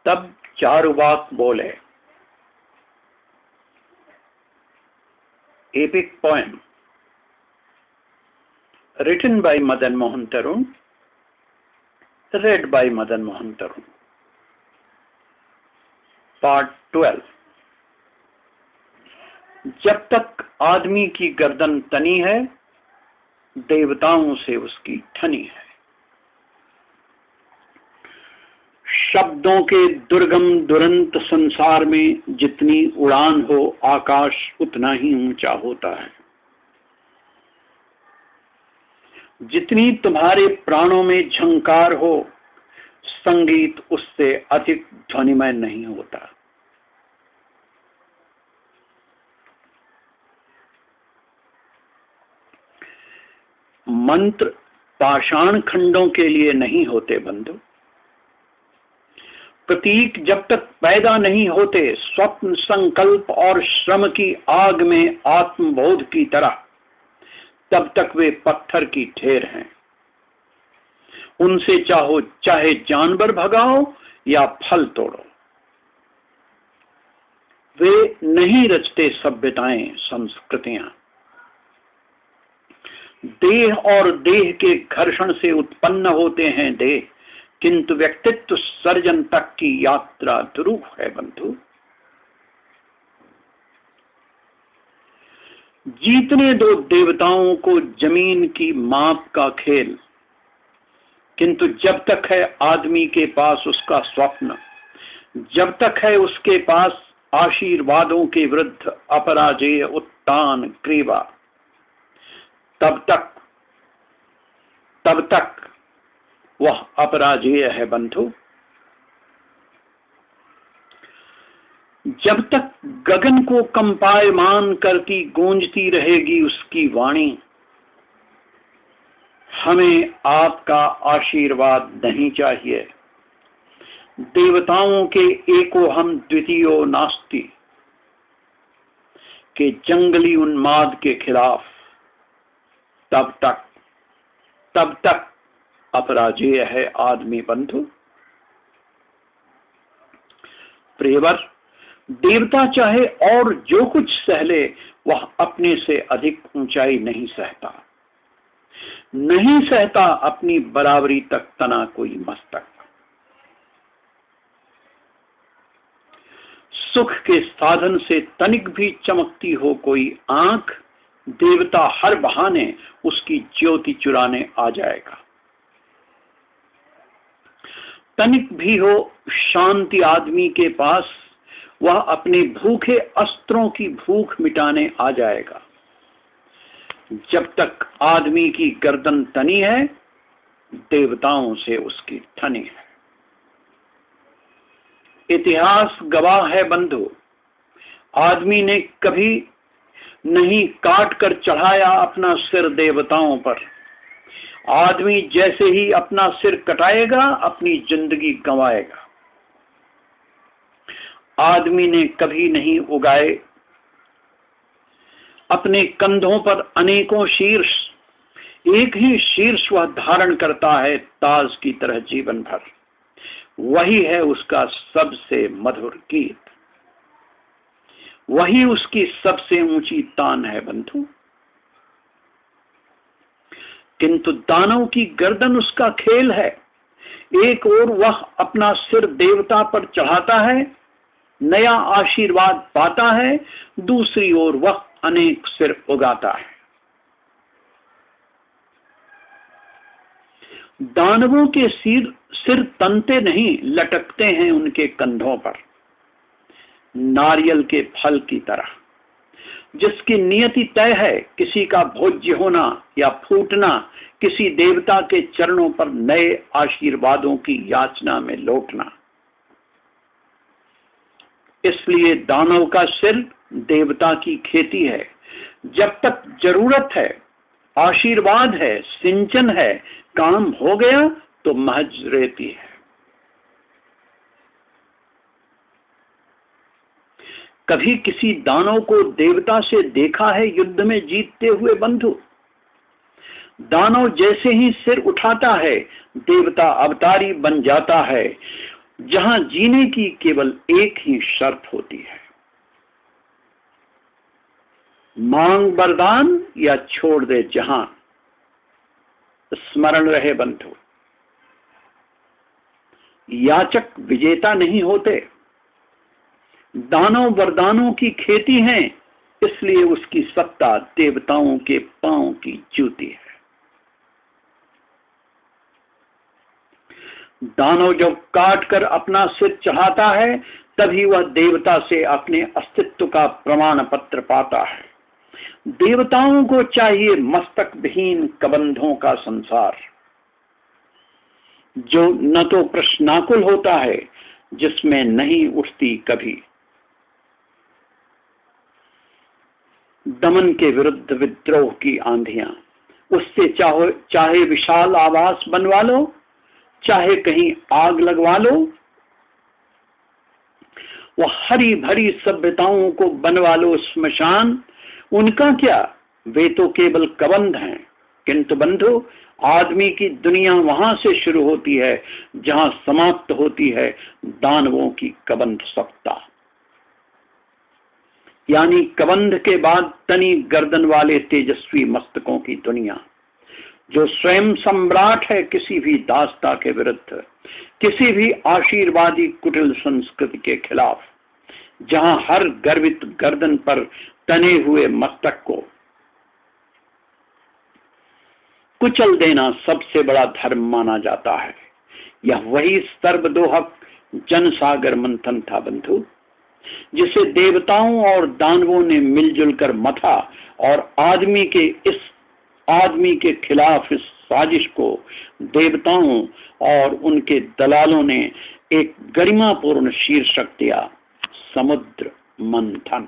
तब चारुवाक बोले। Epic poem written by Madan Mohan Tarun, read by Madan Mohan Tarun. Part 12। जब तक आदमी की गर्दन तनी है, देवताओं से उसकी ठनी है। शब्दों के दुर्गम दुरंत संसार में जितनी उड़ान हो, आकाश उतना ही ऊंचा होता है। जितनी तुम्हारे प्राणों में झंकार हो, संगीत उससे अधिक ध्वनिमय नहीं होता। मंत्र पाषाण खंडों के लिए नहीं होते बंधु। प्रतीक जब तक पैदा नहीं होते, स्वप्न संकल्प और श्रम की आग में आत्मबोध की तरह, तब तक वे पत्थर की ढेर हैं। उनसे चाहे जानवर भगाओ या फल तोड़ो, वे नहीं रचते सभ्यताएं संस्कृतियां। देह और देह के घर्षण से उत्पन्न होते हैं देह, किंतु व्यक्तित्व सर्जन तक की यात्रा दुरूह है बंधु। जीतने दो देवताओं को जमीन की माप का खेल, किंतु जब तक है आदमी के पास उसका स्वप्न, जब तक है उसके पास आशीर्वादों के विरुद्ध अपराजेय उत्तान ग्रीवा, तब तक वह अपराजेय है बंधु। जब तक गगन को कंपायमान करती गूंजती रहेगी उसकी वाणी, हमें आपका आशीर्वाद नहीं चाहिए। देवताओं के एको हम द्वितीयो नास्ति के जंगली उन्माद के खिलाफ तब तक अपराजेय है आदमी बंधु। प्रियवर, देवता चाहे और जो कुछ सहले, वह अपने से अधिक ऊंचाई नहीं सहता अपनी बराबरी तक तना कोई मस्तक। सुख के साधन से तनिक भी चमकती हो कोई आंख, देवता हर बहाने उसकी ज्योति चुराने आ जाएगा। तनिक भी हो शांति आदमी के पास, वह अपने भूखे अस्त्रों की भूख मिटाने आ जाएगा। जब तक आदमी की गर्दन तनी है, देवताओं से उसकी ठनी है। इतिहास गवाह है बंधु, आदमी ने कभी नहीं काट कर चढ़ाया अपना सिर देवताओं पर। आदमी जैसे ही अपना सिर कटाएगा, अपनी जिंदगी गंवाएगा। आदमी ने कभी नहीं उगाए अपने कंधों पर अनेकों शीर्ष, एक ही शीर्ष वह धारण करता है ताज की तरह जीवन भर। वही है उसका सबसे मधुर गीत, वही उसकी सबसे ऊंची तान है बंधु। किंतु दानव की गर्दन उसका खेल है। एक ओर वह अपना सिर देवता पर चढ़ाता है, नया आशीर्वाद पाता है, दूसरी ओर वह अनेक सिर उगाता है। दानवों के सिर तनते नहीं, लटकते हैं उनके कंधों पर, नारियल के फल की तरह, जिसकी नियति तय है किसी का भोज्य होना या फूटना, किसी देवता के चरणों पर नए आशीर्वादों की याचना में लौटना। इसलिए दानव का सिर देवता की खेती है। जब तक जरूरत है, आशीर्वाद है, सिंचन है, काम हो गया तो महज रेती है। कभी किसी दानव को देवता से देखा है युद्ध में जीतते हुए बंधु? दानव जैसे ही सिर उठाता है, देवता अवतारी बन जाता है। जहां जीने की केवल एक ही शर्त होती है, मांग वरदान या छोड़ दे जहां। स्मरण रहे बंधु, याचक विजेता नहीं होते, दानों वरदानों की खेती है, इसलिए उसकी सत्ता देवताओं के पांव की जूती है। दानव जब काट कर अपना सिर चढ़ाता है, तभी वह देवता से अपने अस्तित्व का प्रमाण पत्र पाता है। देवताओं को चाहिए मस्तक विहीन कबंधों का संसार, जो न तो प्रश्नाकुल होता है, जिसमें नहीं उठती कभी। दमन के विरुद्ध विद्रोह की आंधियां, उससे चाहे विशाल आवास बनवा लो, चाहे कहीं आग लगवा लो। वह हरी भरी सभ्यताओं को बनवा लो स्मशान, उनका क्या, वे तो केवल कबंध हैं। किंतु बंधु, आदमी की दुनिया वहां से शुरू होती है जहां समाप्त होती है दानवों की कबंध सत्ता। यानी कबंध के बाद तनी गर्दन वाले तेजस्वी मस्तकों की दुनिया, जो स्वयं सम्राट है किसी भी दासता के विरुद्ध, किसी भी आशीर्वादी कुटिल संस्कृति के खिलाफ, जहां हर गर्वित गर्दन पर तने हुए मस्तक को कुचल देना सबसे बड़ा धर्म माना जाता है। यह वही सर्वदोहक जनसागर मंथन था बंधु, जिसे देवताओं और दानवों ने मिलजुल कर मथा, और आदमी के खिलाफ इस साजिश को देवताओं और उनके दलालों ने एक गरिमापूर्ण शीर्षक दिया, समुद्र मंथन।